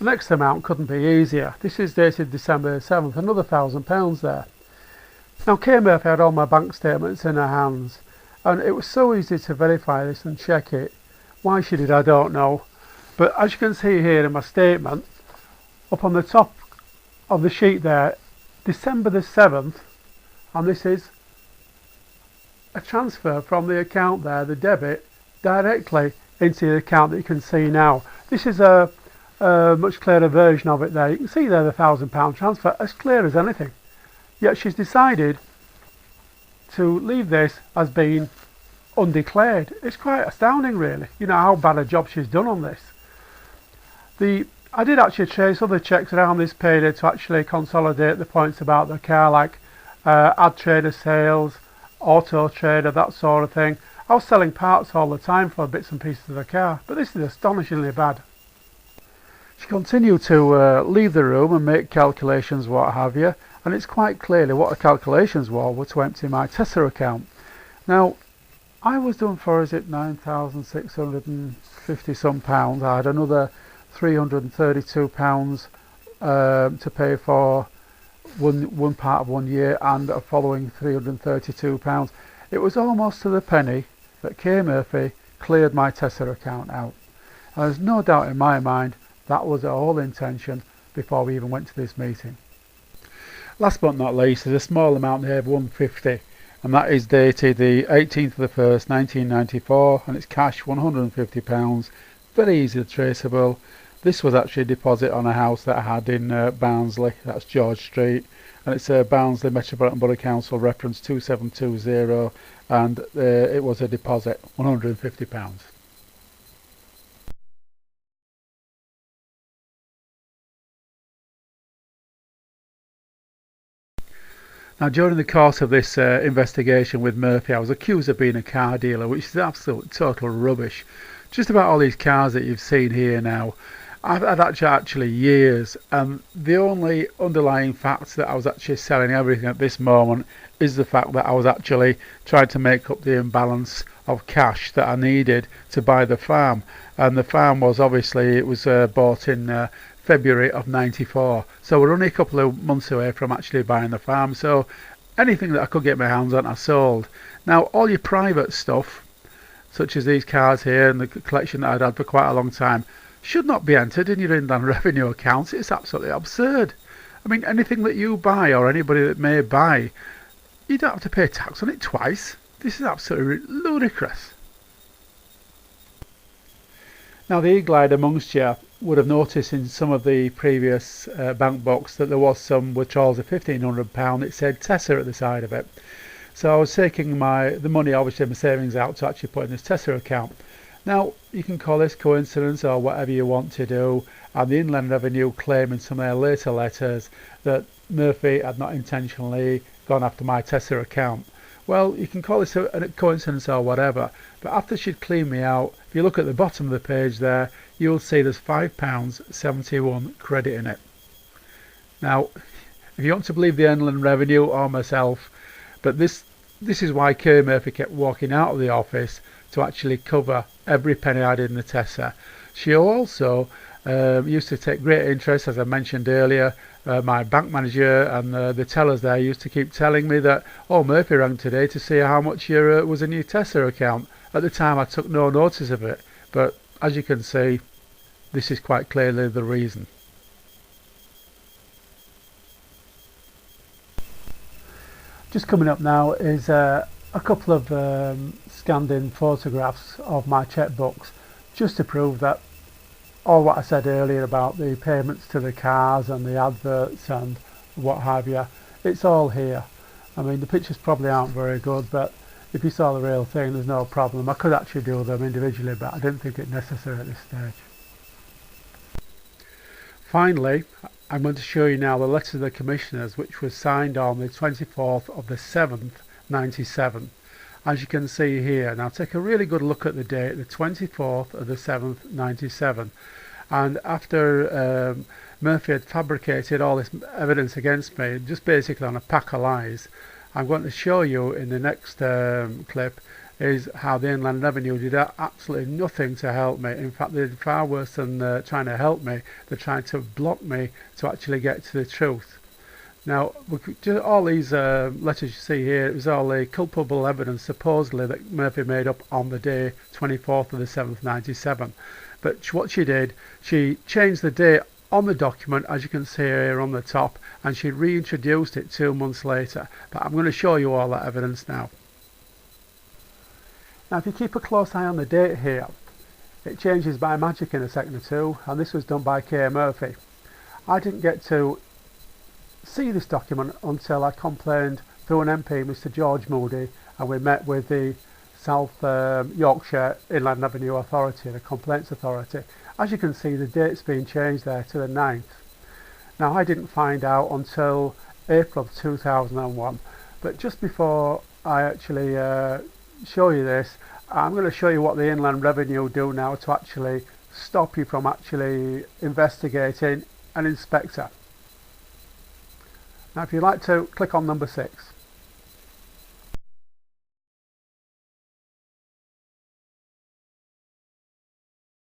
The next amount couldn't be easier. This is dated December 7th, another £1,000 there. Now Kay Murphy had all my bank statements in her hands, and it was so easy to verify this and check it. Why she did, I don't know. But as you can see here in my statement, up on the top of the sheet there, December the 7th, and this is a transfer from the account there, the debit, directly into the account that you can see now. This is a much clearer version of it there. You can see there the £1,000 transfer, as clear as anything. Yet she's decided to leave this as being undeclared. It's quite astounding really, you know, how bad a job she's done on this. I did actually trace other checks around this period to actually consolidate the points about the car, like ad trader sales, auto trader, that sort of thing. I was selling parts all the time for bits and pieces of the car, but this is astonishingly bad. She continued to leave the room and make calculations, what have you, and it's quite clearly what the calculations were to empty my Tesla account. Now, I was done for, is it £9,650 some pounds. I had another £332 to pay for one part of 1 year, and a following £332. It was almost to the penny that Kay Murphy cleared my Tesla account out. And there's no doubt in my mind that was her whole intention before we even went to this meeting. Last but not least, there's a small amount here of £150, and that is dated the 18th of the 1st 1994, and it's cash £150, very easily traceable. This was actually a deposit on a house that I had in Barnsley, that's George Street, and it's Barnsley Metropolitan Borough Council reference 2720, and it was a deposit, £150. Now, during the course of this investigation with Murphy, I was accused of being a car dealer, which is absolute total rubbish. Just about all these cars that you've seen here now, I've had actually years, and the only underlying fact that I was actually selling everything at this moment is the fact that I was actually trying to make up the imbalance of cash that I needed to buy the farm. And the farm was obviously, it was bought in February of '94, so we're only a couple of months away from actually buying the farm, so anything that I could get my hands on I sold. Now all your private stuff, such as these cars here and the collection that I'd had for quite a long time, should not be entered in your inland revenue accounts. It's absolutely absurd. I mean, anything that you buy, or anybody that may buy, you don't have to pay tax on it twice. This is absolutely ludicrous. Now the eagle-eyed amongst you would have noticed in some of the previous bank books that there was some withdrawals of £1,500. It said Tesla at the side of it. So I was taking the money, obviously my savings, out to actually put in this Tesla account. Now you can call this coincidence or whatever you want to do, and the Inland Revenue claim in some of their later letters that Murphy had not intentionally gone after my Tesla account. Well, you can call this a coincidence or whatever, but after she'd cleaned me out, if you look at the bottom of the page there, you'll see there's £5.71 credit in it. Now, if you want to believe the Inland Revenue or myself, but this is why Kay Murphy kept walking out of the office, to actually cover every penny I did in the Tesla. She also used to take great interest, as I mentioned earlier. My bank manager and the tellers there used to keep telling me that, oh, Murphy rang today to see how much was in your Tesla account. At the time I took no notice of it, but as you can see, this is quite clearly the reason. Just coming up now is a couple of scanned in photographs of my checkbooks, just to prove that all what I said earlier about the payments to the cars and the adverts and what have you, it's all here. I mean, the pictures probably aren't very good, but if you saw the real thing, there's no problem. I could actually do them individually, but I didn't think it necessary at this stage. Finally, I'm going to show you now the letter of the Commissioners, which was signed on the 24th of the 7th 97. As you can see here, now take a really good look at the date, the 24th of the 7th 97, and after Murphy had fabricated all this evidence against me, just basically on a pack of lies, I'm going to show you in the next clip is how the Inland Revenue did absolutely nothing to help me. In fact, they did far worse than trying to help me. They're trying to block me to actually get to the truth. Now, all these letters you see here, it was all the culpable evidence supposedly that Murphy made up on the day 24th of the 7th 97. But what she did, she changed the date on the document, as you can see here on the top, and she reintroduced it 2 months later. But I'm going to show you all that evidence now. Now, if you keep a close eye on the date here, it changes by magic in a second or two, and this was done by K. Murphy. I didn't get to see this document until I complained through an MP, Mr. George Moody, and we met with the South Yorkshire Inland Revenue Authority, the Complaints Authority. As you can see, the date's been changed there to the 9th. Now, I didn't find out until April of 2001, but just before I actually show you this, I'm going to show you what the Inland Revenue do now to actually stop you from actually investigating an inspector. Now, if you'd like to, click on number 6.